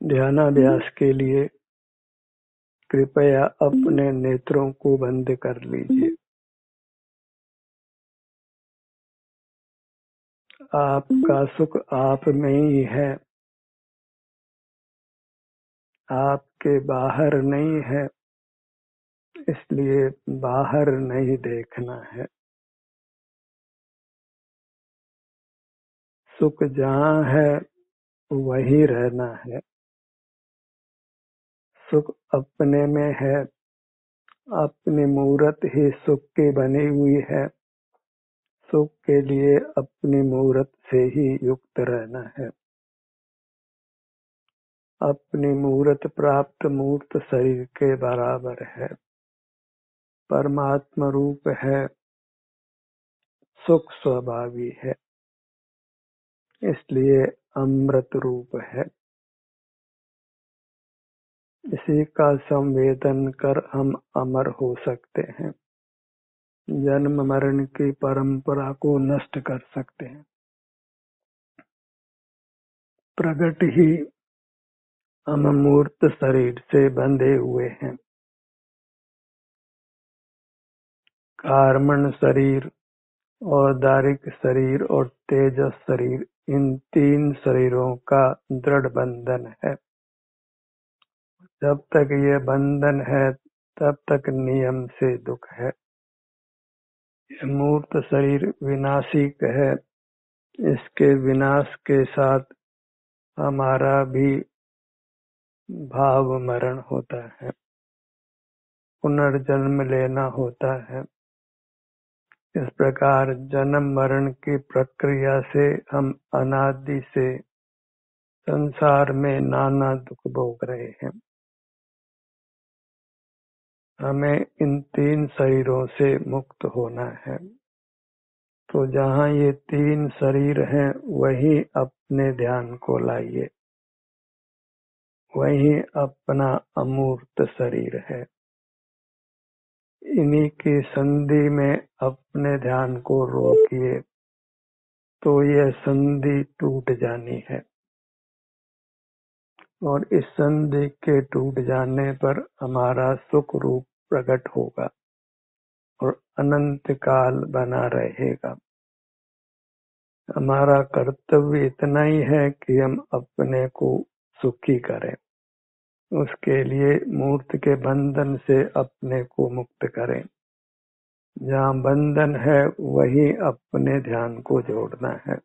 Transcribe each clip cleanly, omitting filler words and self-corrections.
ध्यानाभ्यास के लिए कृपया अपने नेत्रों को बंद कर लीजिए। आपका सुख आप में ही है, आपके बाहर नहीं है, इसलिए बाहर नहीं देखना है। सुख जहाँ है वही रहना है। सुख अपने में है, अपनी मूरत ही सुख की बनी हुई है। सुख के लिए अपनी मूरत से ही युक्त रहना है। अपनी मूरत प्राप्त मूर्त शरीर के बराबर है। परमात्मा रूप है, सुख स्वभावी है, इसलिए अमृत रूप है। इसी का संवेदन कर हम अमर हो सकते हैं, जन्म मरण की परंपरा को नष्ट कर सकते हैं। प्रगट ही हम मूर्त शरीर से बंधे हुए हैं। कार्मण शरीर और दारिक शरीर और तेजस शरीर, इन तीन शरीरों का दृढ़ बंधन है। जब तक ये बंधन है तब तक नियम से दुख है। ये मूर्त शरीर विनाशिक है, इसके विनाश के साथ हमारा भी भाव मरण होता है, पुनर्जन्म लेना होता है। इस प्रकार जन्म मरण की प्रक्रिया से हम अनादि से संसार में नाना दुख भोग रहे हैं। हमें इन तीन शरीरों से मुक्त होना है। तो जहाँ ये तीन शरीर हैं वहीं अपने ध्यान को लाइए, वहीं अपना अमूर्त शरीर है। इन्हीं की संधि में अपने ध्यान को रोकिए तो यह संधि टूट जानी है, और इस संधि के टूट जाने पर हमारा सुख रूप प्रकट होगा और अनंत काल बना रहेगा। हमारा कर्तव्य इतना ही है कि हम अपने को सुखी करें, उसके लिए मूर्त के बंधन से अपने को मुक्त करें। जहाँ बंधन है वही अपने ध्यान को जोड़ना है,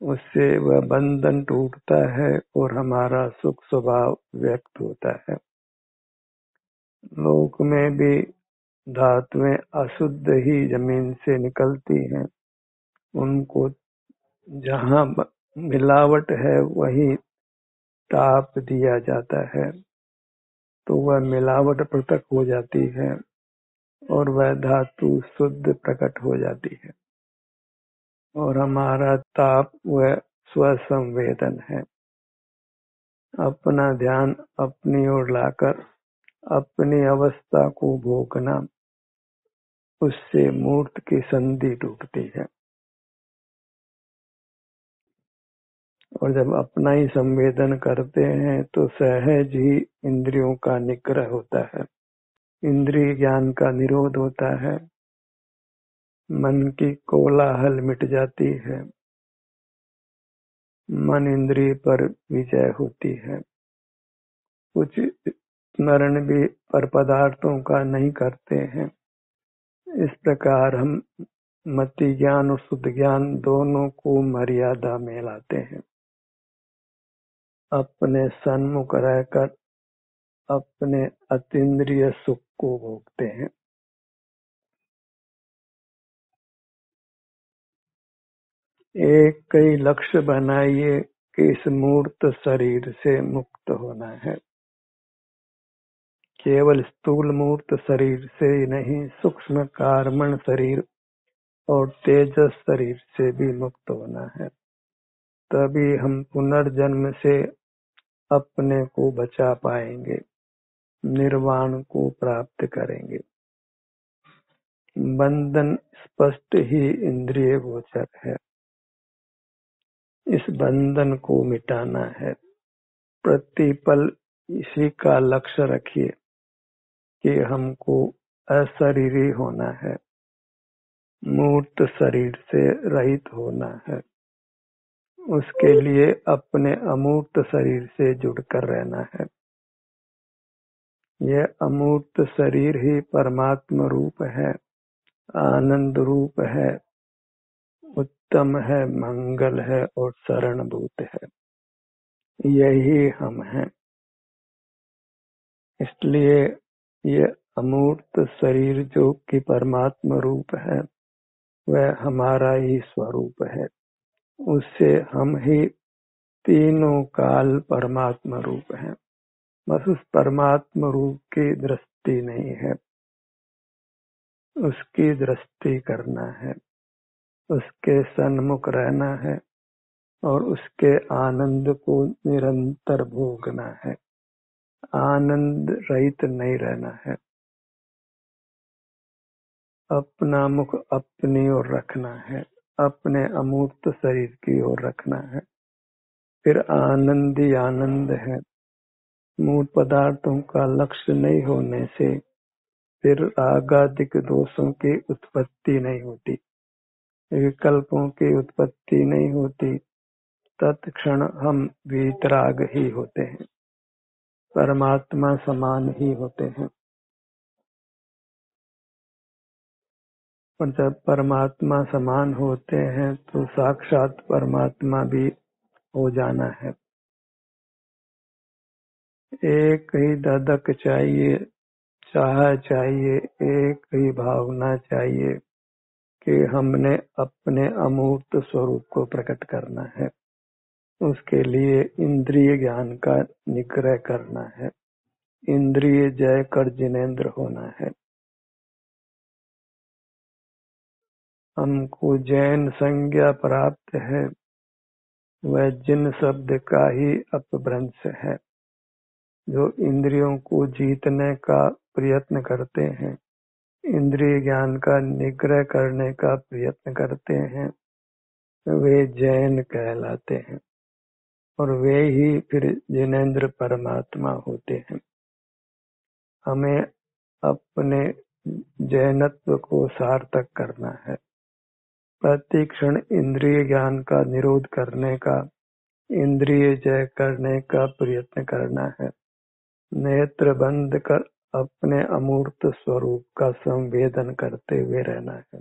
उससे वह बंधन टूटता है और हमारा सुख स्वभाव व्यक्त होता है। लोक में भी धातुएं अशुद्ध ही जमीन से निकलती हैं, उनको जहाँ मिलावट है वही ताप दिया जाता है, तो वह मिलावट पृथक हो जाती है और वह धातु शुद्ध प्रकट हो जाती है। और हमारा ताप वह स्वसंवेदन है। अपना ध्यान अपनी ओर लाकर अपनी अवस्था को भोगना, उससे मूर्त की संधि टूटती है। और जब अपना ही संवेदन करते हैं तो सहज ही इंद्रियों का निग्रह होता है, इंद्रिय ज्ञान का निरोध होता है, मन की कोलाहल मिट जाती है, मन इंद्रिय पर विजय होती है। कुछ स्मरण भी पर पदार्थों का नहीं करते हैं। इस प्रकार हम मति ज्ञान और शुद्ध ज्ञान दोनों को मर्यादा में लाते हैं। अपने सन्मुख रहकर अपने अतीन्द्रिय सुख को भोगते हैं। एक कई लक्ष्य बनाइए कि इस मूर्त शरीर से मुक्त होना है। केवल स्थूल मूर्त शरीर से ही नहीं, सूक्ष्म कार्मण शरीर और तेजस शरीर से भी मुक्त होना है। तभी हम पुनर्जन्म से अपने को बचा पाएंगे, निर्वाण को प्राप्त करेंगे। बंधन स्पष्ट ही इंद्रिय गोचर है, इस बंधन को मिटाना है। प्रतिपल इसी का लक्ष्य रखिए कि हमको अशरीरी होना है, मूर्त शरीर से रहित होना है। उसके लिए अपने अमूर्त शरीर से जुड़कर रहना है। यह अमूर्त शरीर ही परमात्म रूप है, आनंद रूप है, उत्तम है, मंगल है और शरणभूत है। यही हम हैं। इसलिए ये अमूर्त शरीर जो कि परमात्म रूप है, वह हमारा ही स्वरूप है। उससे हम ही तीनों काल परमात्म रूप हैं। बस उस परमात्म रूप की दृष्टि नहीं है, उसकी दृष्टि करना है, उसके सन्मुख रहना है और उसके आनंद को निरंतर भोगना है। आनंद रहित नहीं रहना है। अपना मुख अपनी ओर रखना है, अपने अमूर्त शरीर की ओर रखना है। फिर आनंद ही आनंद है। मूर्त पदार्थों का लक्ष्य नहीं होने से फिर रागादिक दोषों की उत्पत्ति नहीं होती, विकल्पों की उत्पत्ति नहीं होती। तत्क्षण हम वीतराग ही होते हैं, परमात्मा समान ही होते हैं। और जब परमात्मा समान होते हैं तो साक्षात परमात्मा भी हो जाना है। एक ही ददक चाहिए, चाह चाहिए, एक ही भावना चाहिए कि हमने अपने अमूर्त स्वरूप को प्रकट करना है। उसके लिए इंद्रिय ज्ञान का निग्रह करना है, इंद्रिय जय कर जिनेंद्र होना है। हमको जैन संज्ञा प्राप्त है, वह जिन शब्द का ही अपभ्रंश है। जो इंद्रियों को जीतने का प्रयत्न करते हैं, इंद्रिय ज्ञान का निग्रह करने का प्रयत्न करते हैं, वे जैन कहलाते हैं और वे ही फिर जिनेंद्र परमात्मा होते हैं। हमें अपने जैनत्व को सार्थक करना है। प्रतिक्षण इंद्रिय ज्ञान का निरोध करने का, इंद्रिय जय करने का प्रयत्न करना है। नेत्र बंद कर अपने अमूर्त स्वरूप का संवेदन करते हुए रहना है।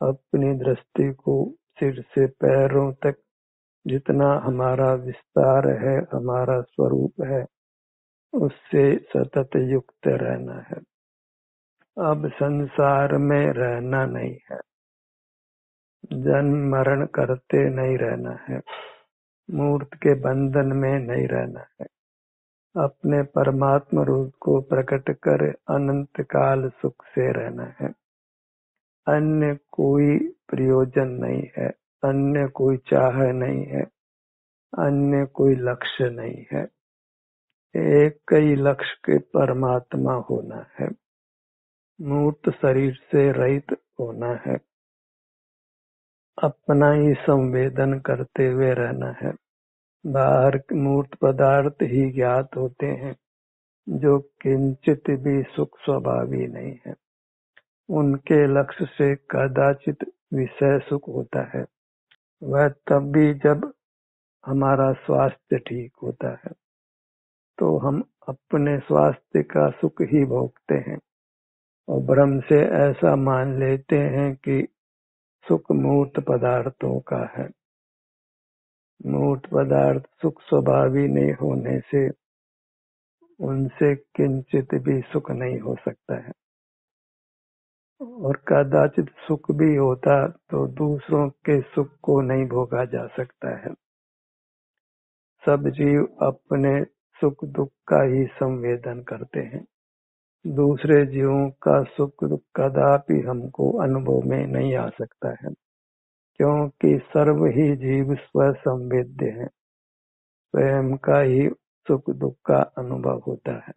अपनी दृष्टि को सिर से पैरों तक जितना हमारा विस्तार है, हमारा स्वरूप है, उससे सतत युक्त रहना है। अब संसार में रहना नहीं है, जन्म मरण करते नहीं रहना है, मूर्त के बंधन में नहीं रहना है। अपने परमात्मा रूप को प्रकट कर अनंत काल सुख से रहना है। अन्य कोई प्रयोजन नहीं है, अन्य कोई चाह नहीं है, अन्य कोई लक्ष्य नहीं है। एक ही लक्ष्य के परमात्मा होना है, मूर्त शरीर से रहित होना है, अपना ही संवेदन करते हुए रहना है। बाहर मूर्त पदार्थ ही ज्ञात होते हैं जो किंचित भी सुख स्वभावी नहीं है। उनके लक्ष्य से कदाचित विषय सुख होता है, वह तब भी जब हमारा स्वास्थ्य ठीक होता है, तो हम अपने स्वास्थ्य का सुख ही भोगते हैं और भ्रम से ऐसा मान लेते हैं कि सुख मूर्त पदार्थों का है। मूर्त पदार्थ सुख स्वभावी नहीं होने से उनसे किंचित भी सुख नहीं हो सकता है, और कदाचित सुख भी होता तो दूसरों के सुख को नहीं भोगा जा सकता है। सब जीव अपने सुख दुख का ही संवेदन करते हैं। दूसरे जीवों का सुख दुख कदापि हमको अनुभव में नहीं आ सकता है, क्योंकि सर्व ही जीव स्व संवेद्य है, स्वयं का ही सुख दुख का अनुभव होता है।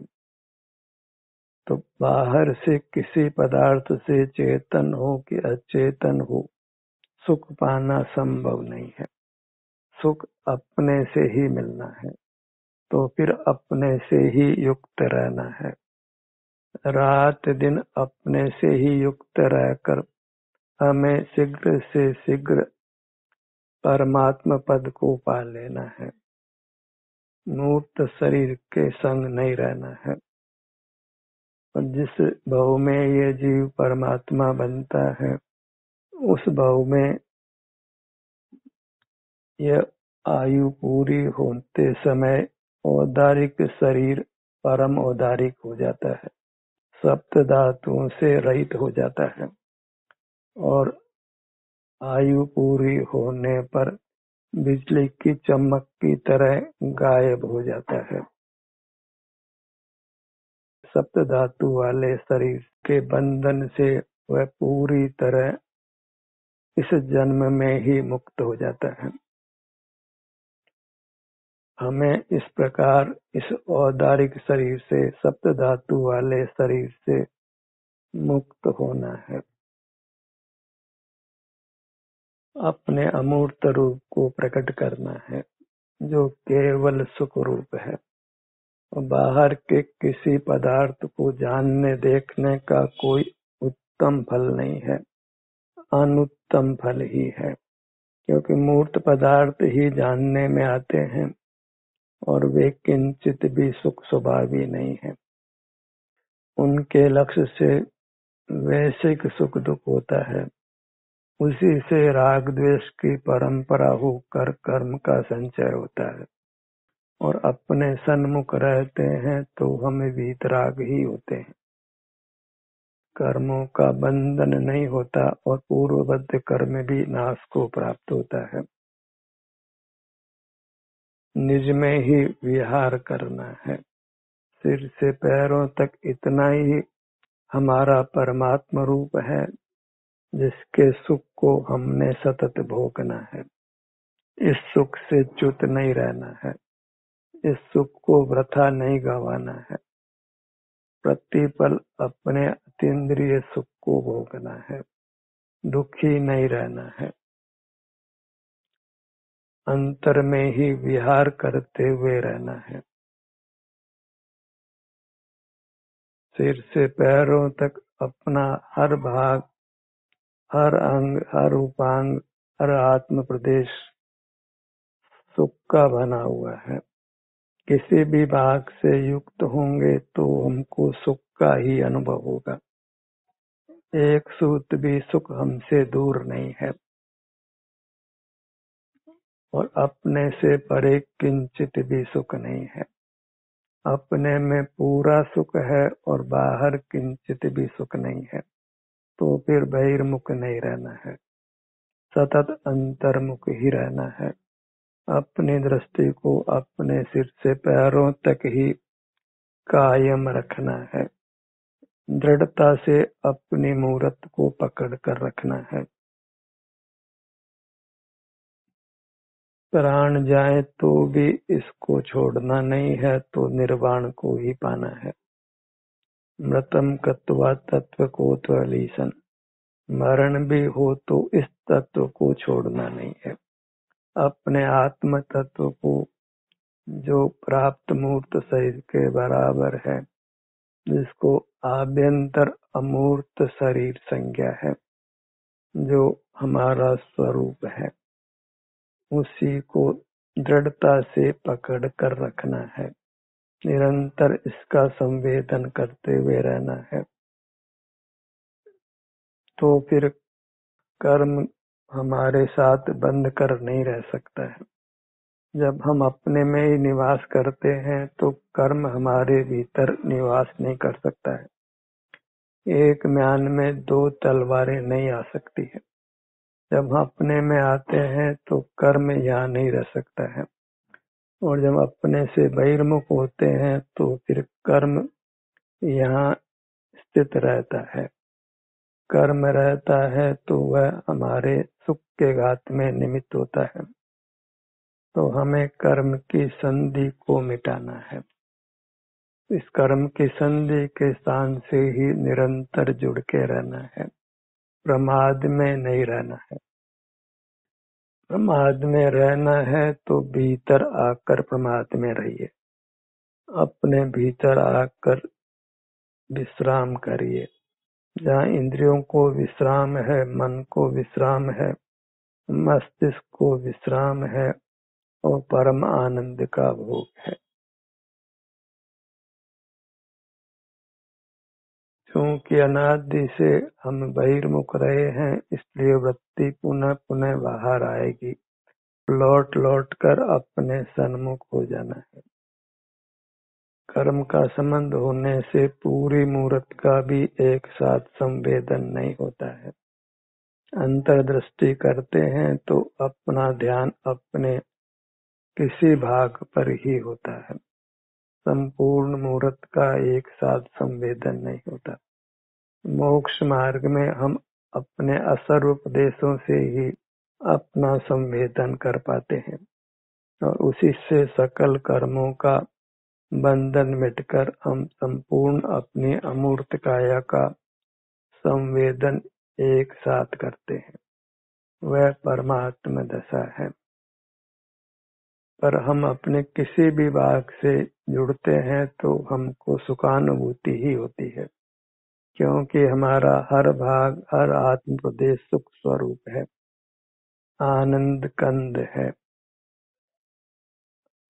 तो बाहर से किसी पदार्थ से चेतन हो कि अचेतन हो, सुख पाना संभव नहीं है। सुख अपने से ही मिलना है। तो फिर अपने से ही युक्त रहना है। रात दिन अपने से ही युक्त रहकर हमें शीघ्र से शीघ्र परमात्मा पद को पा लेना है। मूर्त शरीर के संग नहीं रहना है। और जिस भाव में ये जीव परमात्मा बनता है, उस भाव में यह आयु पूरी होते समय औदारिक शरीर परम औदारिक हो जाता है, सप्त धातुओं से रहित हो जाता है और आयु पूरी होने पर बिजली की चमक की तरह गायब हो जाता है। सप्त धातु वाले शरीर के बंधन से वह पूरी तरह इस जन्म में ही मुक्त हो जाता है। हमें इस प्रकार इस औदारिक शरीर से, सप्त धातु वाले शरीर से मुक्त होना है। अपने अमूर्त रूप को प्रकट करना है, जो केवल सुख रूप है। बाहर के किसी पदार्थ को जानने देखने का कोई उत्तम फल नहीं है, अनुत्तम फल ही है, क्योंकि मूर्त पदार्थ ही जानने में आते हैं और वे किंचित भी सुख स्वभावी नहीं है। उनके लक्ष्य से वैश्विक सुख दुख होता है, उसी से राग द्वेष की परंपरा होकर कर्म का संचय होता है और अपने सन्मुख रहते हैं तो हमें वीतराग ही होते हैं। कर्मों का बंधन नहीं होता और पूर्वबद्ध कर्म भी नाश को प्राप्त होता है। निज में ही विहार करना है। सिर से पैरों तक इतना ही हमारा परमात्मा रूप है, जिसके सुख को हमने सतत भोगना है। इस सुख से च्युत नहीं रहना है, इस सुख को वृथा नहीं गंवाना है। प्रतिपल अपने अतीन्द्रिय सुख को भोगना है, दुखी नहीं रहना है। अंतर में ही विहार करते हुए रहना है। सिर से पैरों तक अपना हर भाग, हर अंग, हर उपांग, हर आत्म प्रदेश सुख का बना हुआ है। किसी भी भाग से युक्त होंगे तो हमको सुख का ही अनुभव होगा। एक सूत भी सुख हमसे दूर नहीं है और अपने से परे किंचित भी सुख नहीं है। अपने में पूरा सुख है और बाहर किंचित भी सुख नहीं है, तो फिर बहिर्मुख नहीं रहना है, सतत अंतर्मुख ही रहना है। अपनी दृष्टि को अपने सिर से पैरों तक ही कायम रखना है। दृढ़ता से अपनी मूरत को पकड़ कर रखना है। प्राण जाए तो भी इसको छोड़ना नहीं है, तो निर्वाण को ही पाना है। मृतम कत्वा तत्व को त्वलीसन, मरण भी हो तो इस तत्व को छोड़ना नहीं है। अपने आत्म तत्व को, जो प्राप्त मूर्त शरीर के बराबर है, जिसको आभ्यंतर अमूर्त शरीर संज्ञा है, जो हमारा स्वरूप है, उसी को दृढ़ता से पकड़ कर रखना है। निरंतर इसका संवेदन करते हुए रहना है। तो फिर कर्म हमारे साथ बंद कर नहीं रह सकता है। जब हम अपने में ही निवास करते हैं तो कर्म हमारे भीतर निवास नहीं कर सकता है। एक म्यान में दो तलवारें नहीं आ सकती है। जब हम अपने में आते हैं तो कर्म यहाँ नहीं रह सकता है, और जब अपने से बहिर्मुख होते हैं तो फिर कर्म यहाँ स्थित रहता है। कर्म रहता है तो वह हमारे सुख के घात में निमित्त होता है। तो हमें कर्म की संधि को मिटाना है। इस कर्म की संधि के स्थान से ही निरंतर जुड़ के रहना है। प्रमाद में नहीं रहना है। प्रमाद में रहना है तो भीतर आकर प्रमाद में रहिए। अपने भीतर आकर विश्राम करिए। जहाँ इंद्रियों को विश्राम है, मन को विश्राम है, मस्तिष्क को विश्राम है और परम आनंद का भोग है। क्योंकि अनादि से हम बहिर्मुख रहे हैं, इसलिए वृत्ति पुनः पुनः बाहर आएगी। लौट लौट कर अपने सन्मुख हो जाना है। कर्म का संबंध होने से पूरी मूर्त का भी एक साथ संवेदन नहीं होता है। अंतर्दृष्टि करते हैं तो अपना ध्यान अपने किसी भाग पर ही होता है। संपूर्ण मूर्त का एक साथ संवेदन नहीं होता। मोक्ष मार्ग में हम अपने असर्वोपदेशों से ही अपना संवेदन कर पाते हैं और उसी से सकल कर्मों का बंधन मिटकर हम संपूर्ण अपनी अमूर्त काया का संवेदन एक साथ करते हैं। वह परमात्म दशा है। पर हम अपने किसी भी भाग से जुड़ते हैं तो हमको सुखानुभूति ही होती है, क्योंकि हमारा हर भाग, हर आत्म प्रदेश सुख स्वरूप है, आनंद कंद है।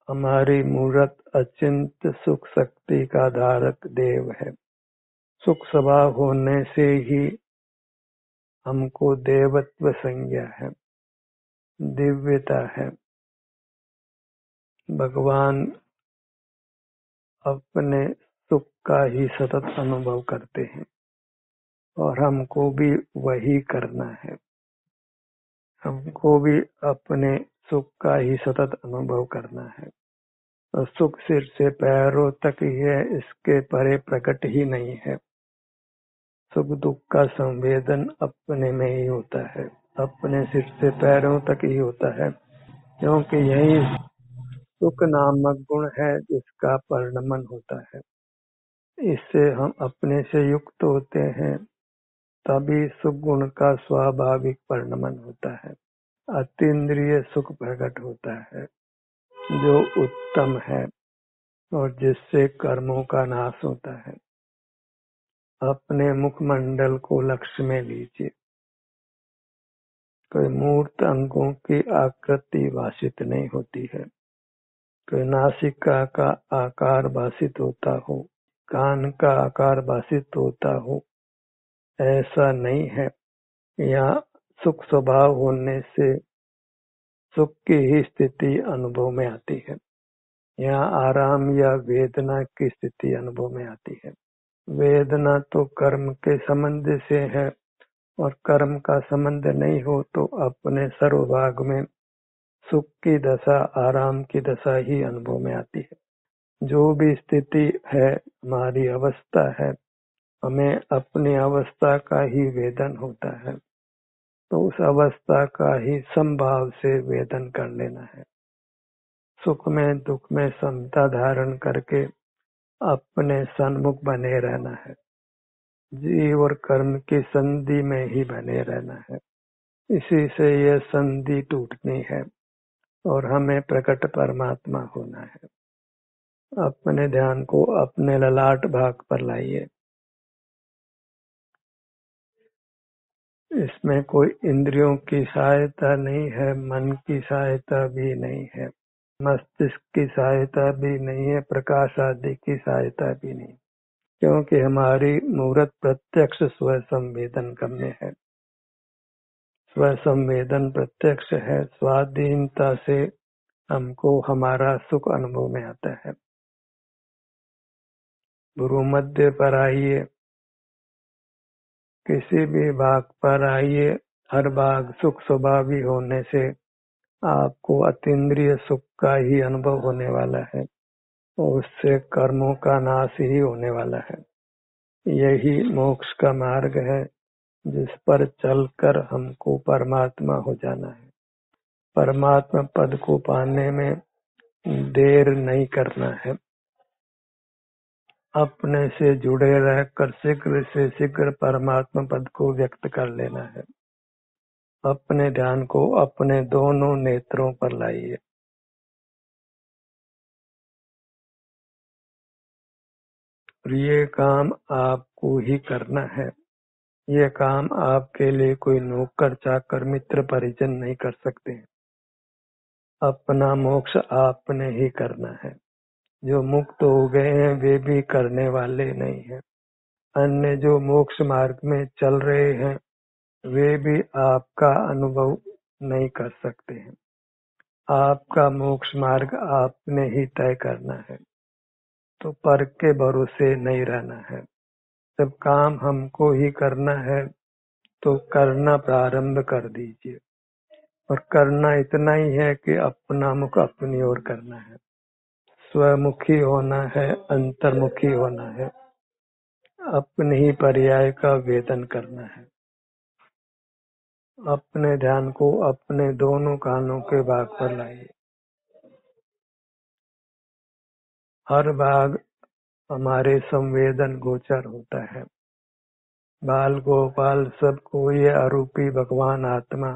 हमारी मूर्त अचिंत सुख शक्ति का धारक देव है। सुख स्वभाव होने से ही हमको देवत्व संज्ञा है, दिव्यता है। भगवान अपने सुख का ही सतत अनुभव करते हैं और हमको भी वही करना है। हमको भी अपने सुख का ही सतत अनुभव करना है और सुख सिर से पैरों तक ही है, इसके परे प्रकट ही नहीं है। सुख दुख का संवेदन अपने में ही होता है, अपने सिर से पैरों तक ही होता है, क्योंकि यही सुख नामक गुण है जिसका परिणमन होता है। इससे हम अपने से युक्त होते हैं, तभी सुख गुण का स्वाभाविक परिणमन होता है। अतीन्द्रिय सुख प्रकट होता है जो उत्तम है और जिससे कर्मों का नाश होता है। अपने मुखमंडल को लक्ष्य में लीजिए। कोई मूर्त अंगों की आकृति भाषित नहीं होती है। कोई नासिका का आकार भाषित होता हो, कान का आकार भाषित होता हो, ऐसा नहीं है। यहाँ सुख स्वभाव होने से सुख की ही स्थिति अनुभव में आती है। यहाँ आराम या वेदना की स्थिति अनुभव में आती है। वेदना तो कर्म के संबंध से है और कर्म का संबंध नहीं हो तो अपने सर्वभाग में सुख की दशा, आराम की दशा ही अनुभव में आती है। जो भी स्थिति है, हमारी अवस्था है, हमें अपनी अवस्था का ही वेदन होता है, तो उस अवस्था का ही समभाव से वेदन कर लेना है। सुख में दुख में समता धारण करके अपने सन्मुख बने रहना है। जीव और कर्म की संधि में ही बने रहना है। इसी से यह संधि टूटनी है और हमें प्रकट परमात्मा होना है। अपने ध्यान को अपने ललाट भाग पर लाइए। इसमें कोई इंद्रियों की सहायता नहीं है, मन की सहायता भी नहीं है, मस्तिष्क की सहायता भी नहीं है, प्रकाश आदि की सहायता भी नहीं, क्योंकि हमारी मूर्त प्रत्यक्ष स्व संवेदन करने है। स्व संवेदन प्रत्यक्ष है। स्वाधीनता से हमको हमारा सुख अनुभव में आता है। गुरु मध्य पर आइए, किसी भी भाग पर आइए, हर भाग सुख स्वभावी होने से आपको अतीन्द्रिय सुख का ही अनुभव होने वाला है और उससे कर्मों का नाश ही होने वाला है। यही मोक्ष का मार्ग है जिस पर चलकर हमको परमात्मा हो जाना है। परमात्मा पद को पाने में देर नहीं करना है। अपने से जुड़े रहकर शीघ्र से शीघ्र परमात्मा पद को व्यक्त कर लेना है। अपने ध्यान को अपने दोनों नेत्रों पर लाइए। और ये काम आपको ही करना है। ये काम आपके लिए कोई नौकर चाकर मित्र परिजन नहीं कर सकते। अपना मोक्ष आपने ही करना है। जो मुक्त हो गए हैं वे भी करने वाले नहीं हैं। अन्य जो मोक्ष मार्ग में चल रहे हैं वे भी आपका अनुभव नहीं कर सकते हैं। आपका मोक्ष मार्ग आपने ही तय करना है, तो पर के भरोसे नहीं रहना है। जब काम हमको ही करना है तो करना प्रारंभ कर दीजिए, और करना इतना ही है कि अपना मुख अपनी ओर करना है, स्वमुखी होना है, अंतर्मुखी होना है, अपने ही पर्याय का वेदन करना है। अपने ध्यान को अपने दोनों कानों के भाग पर लाइए। हर भाग हमारे संवेदन गोचर होता है। बाल गोपाल सबको ये आरूपी भगवान आत्मा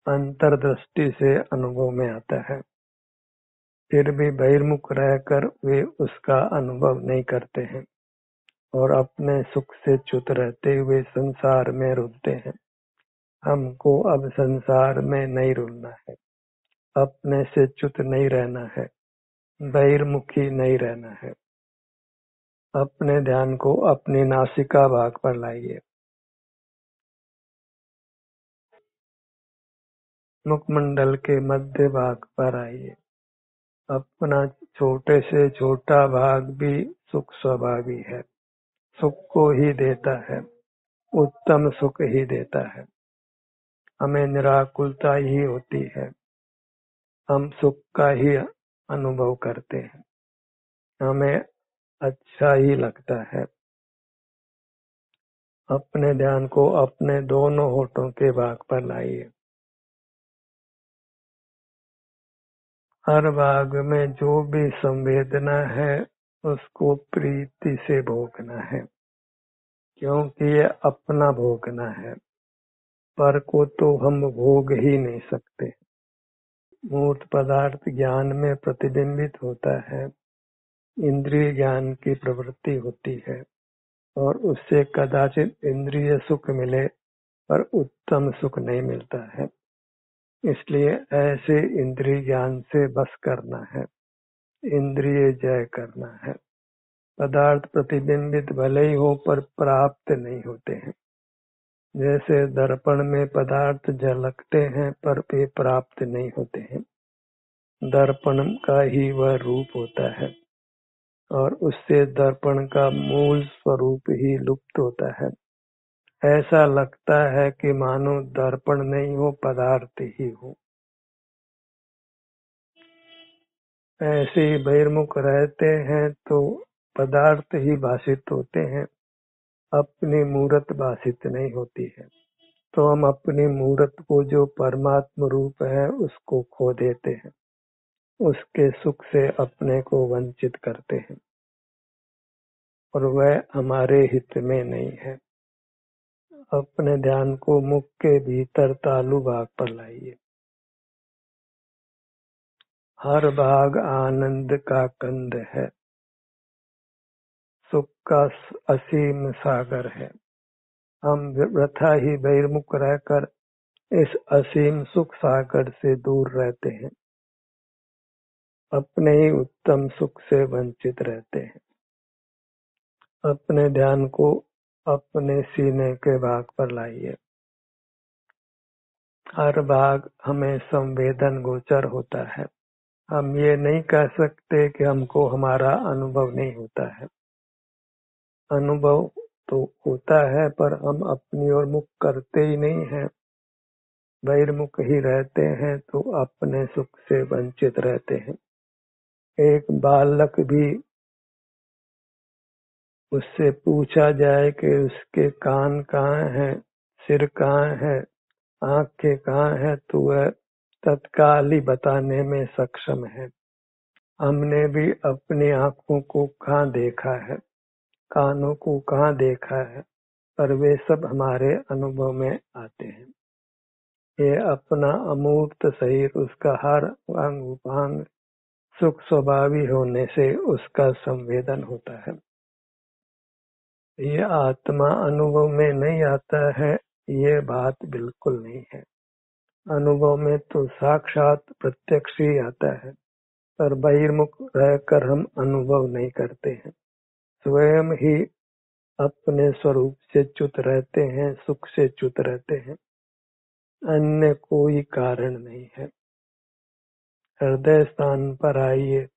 अंतर्दृष्टि से अनुभव में आता है, फिर भी बहिर्मुख रहकर वे उसका अनुभव नहीं करते हैं और अपने सुख से च्युत रहते हुए संसार में रुलते हैं। हमको अब संसार में नहीं रुलना है, अपने से च्युत नहीं रहना है, बहिर्मुखी नहीं रहना है। अपने ध्यान को अपनी नासिका भाग पर लाइए। मुखमंडल के मध्य भाग पर आइए। अपना छोटे से छोटा भाग भी सुख स्वभावी है, सुख को ही देता है, उत्तम सुख ही देता है। हमें निराकुलता ही होती है, हम सुख का ही अनुभव करते हैं, हमें अच्छा ही लगता है। अपने ध्यान को अपने दोनों होठों के भाग पर लाइए। हर भाग में जो भी संवेदना है उसको प्रीति से भोगना है, क्योंकि ये अपना भोगना है, पर को तो हम भोग ही नहीं सकते। मूर्त पदार्थ ज्ञान में प्रतिबिंबित होता है, इंद्रिय ज्ञान की प्रवृत्ति होती है और उससे कदाचित इंद्रिय सुख मिले पर उत्तम सुख नहीं मिलता है। इसलिए ऐसे इंद्रिय ज्ञान से बस करना है, इंद्रिय जय करना है। पदार्थ प्रतिबिंबित भले ही हो पर प्राप्त नहीं होते हैं। जैसे दर्पण में पदार्थ झलकते हैं पर वे प्राप्त नहीं होते हैं। दर्पण का ही वह रूप होता है और उससे दर्पण का मूल स्वरूप ही लुप्त होता है। ऐसा लगता है कि मानो दर्पण नहीं हो, पदार्थ ही हो। ऐसे ही बहिर्मुख रहते हैं तो पदार्थ ही भाषित होते हैं, अपनी मूरत भाषित नहीं होती है। तो हम अपनी मूरत को जो परमात्म रूप है उसको खो देते हैं, उसके सुख से अपने को वंचित करते हैं और वह हमारे हित में नहीं है। अपने ध्यान को मुख के भीतर तालु भाग पर लाइए। हर भाग आनंद का कंद है, सुख का असीम सागर है। हम वृथा ही बहिर्मुख रहकर इस असीम सुख सागर से दूर रहते हैं, अपने ही उत्तम सुख से वंचित रहते हैं। अपने ध्यान को अपने सीने के भाग पर लाइए। हर भाग हमें संवेदन गोचर होता है। हम ये नहीं कह सकते कि हमको हमारा अनुभव नहीं होता है। अनुभव तो होता है पर हम अपनी ओर मुख करते ही नहीं हैं, बहिर्मुख ही रहते हैं तो अपने सुख से वंचित रहते हैं। एक बालक भी उससे पूछा जाए कि उसके कान कहाँ हैं, सिर कहाँ है, आंखें कहाँ है, तो वह तत्काल ही बताने में सक्षम है। हमने भी अपनी आंखों को कहाँ देखा है, कानों को कहाँ देखा है, पर वे सब हमारे अनुभव में आते हैं। ये अपना अमूर्त शरीर, उसका हर अंग उपांग सुख स्वभावी होने से उसका संवेदन होता है। ये आत्मा अनुभव में नहीं आता है, ये बात बिल्कुल नहीं है। अनुभव में तो साक्षात प्रत्यक्ष ही आता है, पर बहिर्मुख रहकर हम अनुभव नहीं करते हैं। स्वयं ही अपने स्वरूप से च्युत रहते हैं, सुख से च्युत रहते हैं, अन्य कोई कारण नहीं है। हृदय स्थान पर आइए,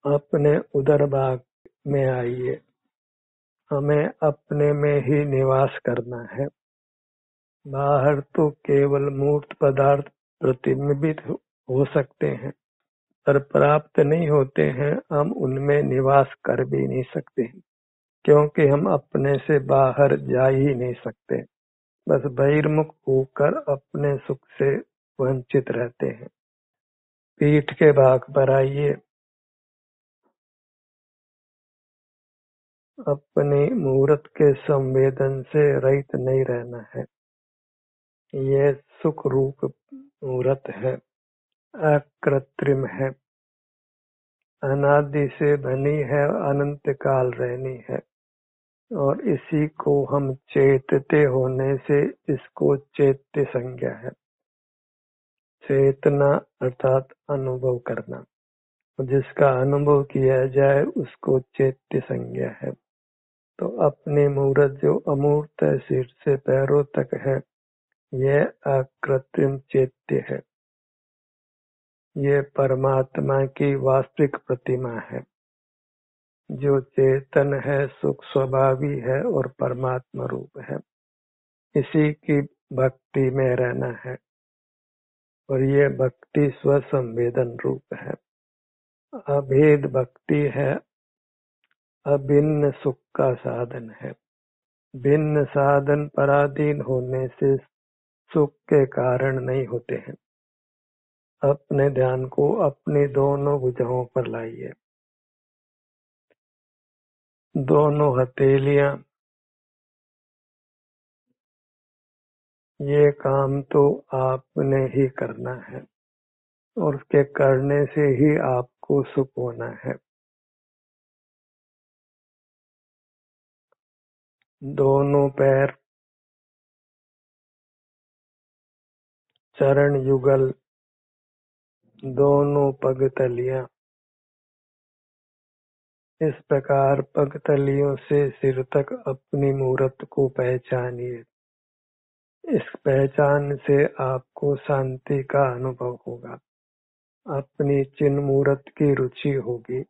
अपने उदर भाग में आइए। हमें अपने में ही निवास करना है। बाहर तो केवल मूर्त पदार्थ प्रतिबिंबित हो सकते हैं, पर प्राप्त नहीं होते हैं। हम उनमें निवास कर भी नहीं सकते, क्योंकि हम अपने से बाहर जा ही नहीं सकते। बस बहिर्मुख होकर अपने सुख से वंचित रहते हैं। पीठ के भाग पर आइए, अपनी मूर्त के संवेदन से रहित नहीं रहना है। ये सुख रूप मूर्त है, अकृत्रिम है, अनादि से बनी है, अनंत काल रहनी है, और इसी को हम चेतते होने से इसको चेत्य संज्ञा है। चेतना अर्थात अनुभव करना, जिसका अनुभव किया जाए उसको चेत्य संज्ञा है। तो अपनी मूर्त जो अमूर्त है, सिर से पैरों तक है, यह अकृत्रिम चेत्य है। ये परमात्मा की वास्तविक प्रतिमा है, जो चेतन है, सुख स्वभावी है और परमात्मा रूप है। इसी की भक्ति में रहना है, और ये भक्ति स्वसंवेदन रूप है। अभेद भक्ति है, अभिन्न सुख का साधन है। भिन्न साधन पराधीन होने से सुख के कारण नहीं होते हैं। अपने ध्यान को अपनी दोनों भुजाओं पर लाइए। दोनों हथेलियां, ये काम तो आपने ही करना है, और उसके करने से ही आपको सुख होना है। दोनों पैर, चरण युगल, दोनों पगतलियां, इस प्रकार पगतलियों से सिर तक अपनी मूर्त को पहचानिए। इस पहचान से आपको शांति का अनुभव होगा। अपनी चिन्ह मूर्त की रुचि होगी,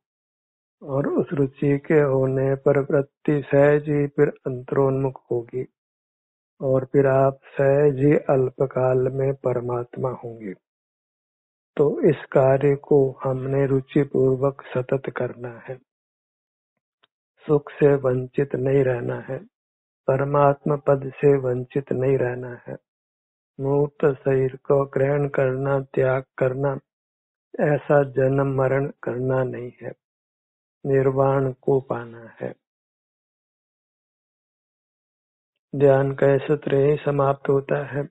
और उस रुचि के होने पर वृत्ति सहज ही फिर अंतरोन्मुख होगी, और फिर आप सहज ही अल्पकाल में परमात्मा होंगे। तो इस कार्य को हमने रुचि पूर्वक सतत करना है। सुख से वंचित नहीं रहना है, परमात्मा पद से वंचित नहीं रहना है। मूर्त शरीर को ग्रहण करना, त्याग करना, ऐसा जन्म मरण करना नहीं है। निर्वाण को पाना है। ध्यान का सत्र ही समाप्त होता है।